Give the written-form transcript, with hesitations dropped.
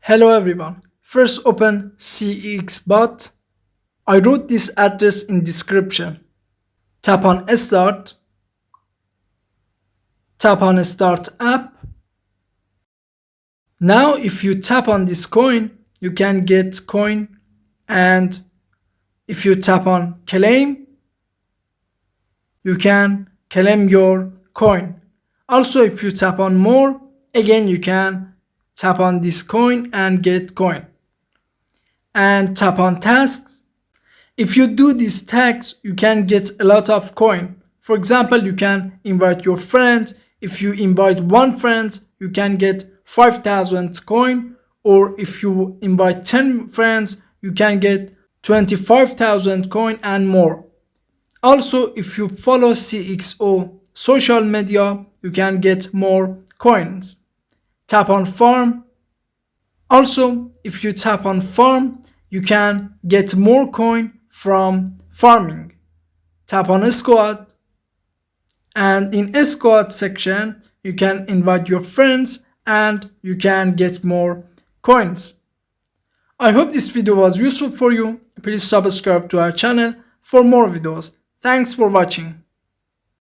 Hello everyone. First open CXBot. I wrote this address in description. Tap on Start. Tap on Start App. Now if you tap on this coin, you can get coin, and if you tap on Claim, you can claim your coin. Also if you tap on More, again you can tap on this coin and get coin. And tap on Tasks. If you do these tasks, you can get a lot of coin. For example, you can invite your friend. If you invite one friend, you can get 5,000 coin, or if you invite 10 friends, you can get 25,000 coin and more. Also, if you follow CXO social media, you can get more coins. Tap on Farm. Also, if you tap on Farm, you can get more coin from farming. Tap on Squad, and in Squad section you can invite your friends and you can get more coins. I hope this video was useful for you. Please subscribe to our channel for more videos. Thanks for watching.